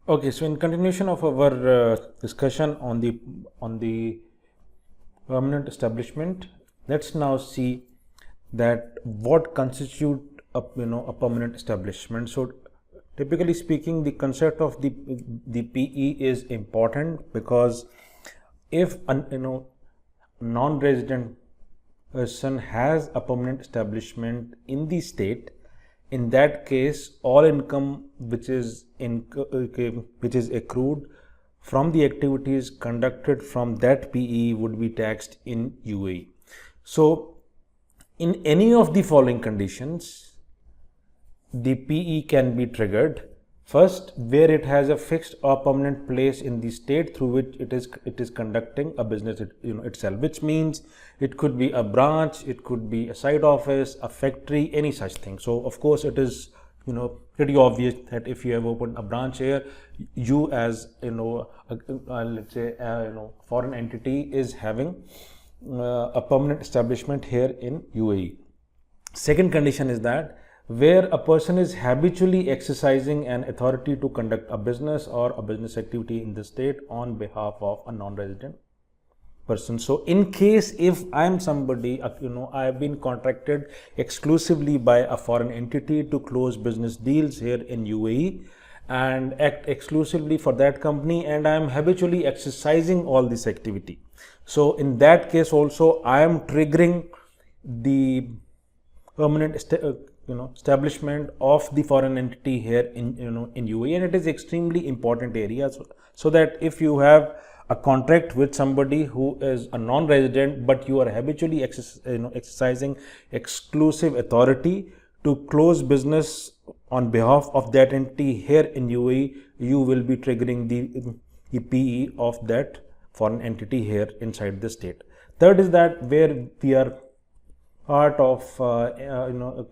Okay, so in continuation of our discussion on the permanent establishment, let's now see that what constitute a permanent establishment. So typically speaking, the concept of the PE is important because if an non-resident person has a permanent establishment in the state, in that case all income which is accrued from the activities conducted from that PE would be taxed in UAE. So in any of the following conditions, the PE can be triggered. First, where it has a fixed or permanent place in the state through which it is conducting a business itself, which means it could be a branch, it could be a side office, a factory, any such thing. So of course it is pretty obvious that if you have opened a branch here, you as let's say foreign entity is having a permanent establishment here in UAE. Second condition is that where a person is habitually exercising an authority to conduct a business or a business activity in the state on behalf of a non-resident person. So in case if I am somebody, I have been contracted exclusively by a foreign entity to close business deals here in UAE and act exclusively for that company, and I am habitually exercising all this activity. So in that case also I am triggering the permanent establishment of the foreign entity here in UAE, and it is extremely important area, so that if you have a contract with somebody who is a non-resident but you are habitually exercising exclusive authority to close business on behalf of that entity here in UAE, you will be triggering the PE of that foreign entity here inside the state. Third is that where we are part of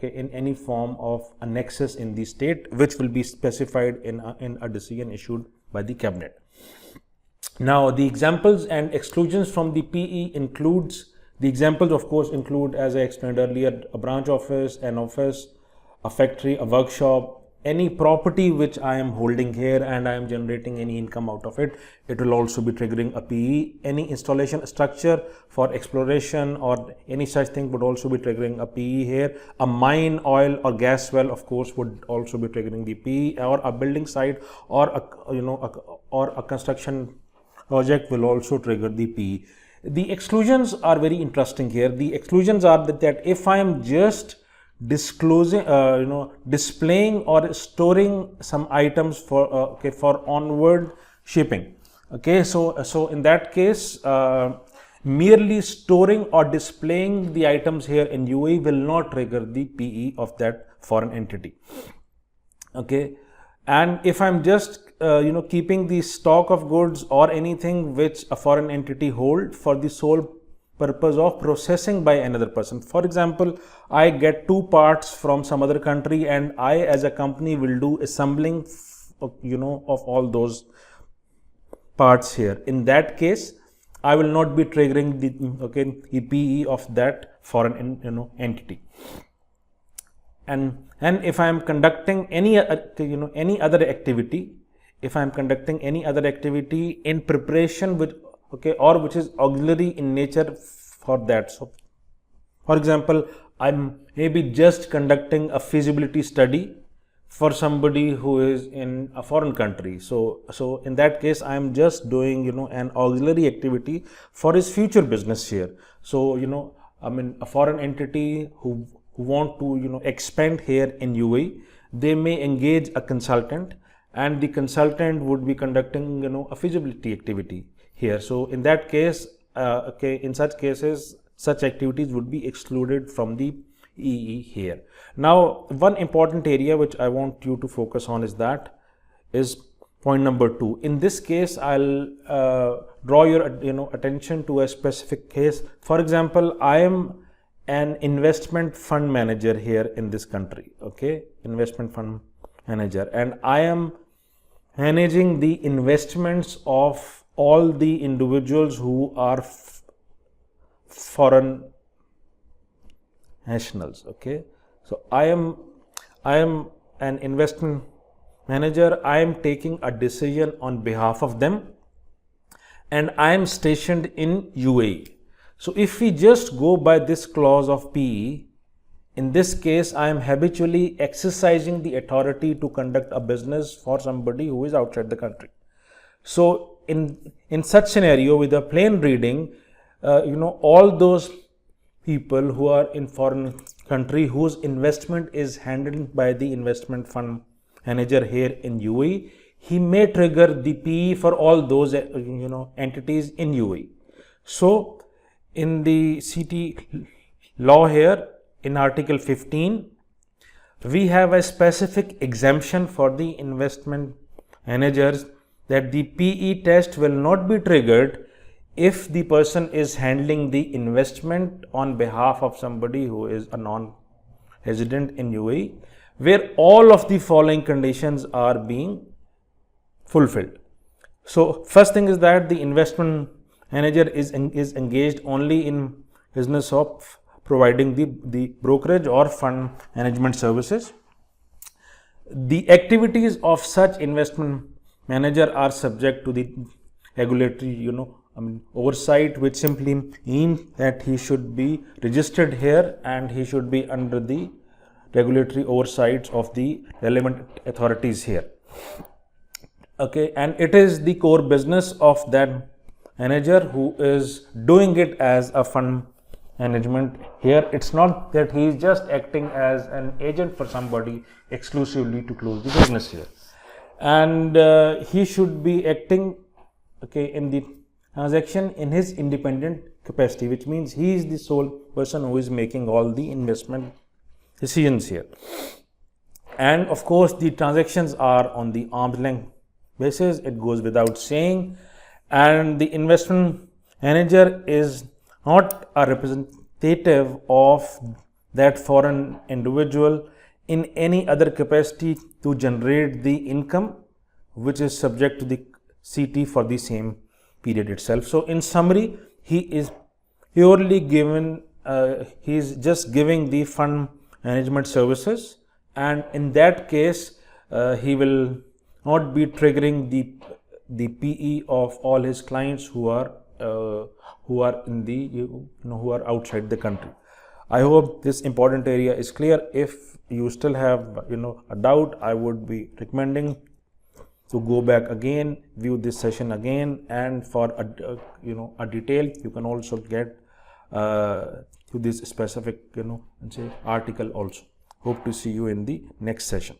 in any form of a nexus in the state, which will be specified in a decision issued by the cabinet. Now the examples and exclusions from the PE includes, the examples of course include, as I explained earlier, a branch office, an office, a factory, a workshop, any property which I am holding here and I am generating any income out of it, it will also be triggering a PE. Any installation structure for exploration or any such thing would also be triggering a PE here. A mine, oil or gas well of course would also be triggering the PE, or a building site or a construction project will also trigger the PE. The exclusions are very interesting here. The exclusions are that if I am just disclosing displaying or storing some items for for onward shipping, so in that case merely storing or displaying the items here in UAE will not trigger the PE of that foreign entity. And if I'm just keeping the stock of goods or anything which a foreign entity hold for the sole purpose of processing by another person. For example, I get two parts from some other country and I as a company will do assembling of all those parts here. In that case, I will not be triggering the PE of that foreign entity. And if I am conducting any other activity, if I am conducting any other activity in preparation with or which is auxiliary in nature for that. So for example, I'm maybe just conducting a feasibility study for somebody who is in a foreign country. So in that case, I'm just doing an auxiliary activity for his future business here. So I mean a foreign entity who want to expand here in UAE, they may engage a consultant, and the consultant would be conducting a feasibility activity here. So in that case, in such cases, such activities would be excluded from the EE here. Now, one important area which I want you to focus on is point number 2. In this case, I'll draw your attention to a specific case. For example, I am an investment fund manager here in this country. Investment fund manager, and I am managing the investments of all the individuals who are foreign nationals. So I am an investment manager, I am taking a decision on behalf of them and I am stationed in UAE. So if we just go by this clause of PE, in this case, I am habitually exercising the authority to conduct a business for somebody who is outside the country. So in such scenario, with a plain reading, all those people who are in foreign country whose investment is handled by the investment fund manager here in UAE, he may trigger the PE for all those entities in UAE. So in the CT law here, in Article 15, we have a specific exemption for the investment managers that the PE test will not be triggered if the person is handling the investment on behalf of somebody who is a non-resident in UAE, where all of the following conditions are being fulfilled. So first thing is that the investment manager is engaged only in business of providing the brokerage or fund management services. The activities of such investment manager are subject to the regulatory oversight, which simply means that he should be registered here and he should be under the regulatory oversight of the relevant authorities here. Okay, and it is the core business of that manager who is doing it as a fund management here. It's not that he is just acting as an agent for somebody exclusively to close the business here, and he should be acting in the transaction in his independent capacity, which means he is the sole person who is making all the investment decisions here. And of course, the transactions are on the arm's length basis, it goes without saying, and the investment manager is not a representative of that foreign individual in any other capacity to generate the income which is subject to the CT for the same period itself. So in summary, he is purely given, he is just giving the fund management services, and in that case he will not be triggering the PE of all his clients who are in the who are outside the country. I hope this important area is clear. If you still have a doubt, I would be recommending to go back again, view this session again, and for a detail you can also get to this specific article also. Hope to see you in the next session.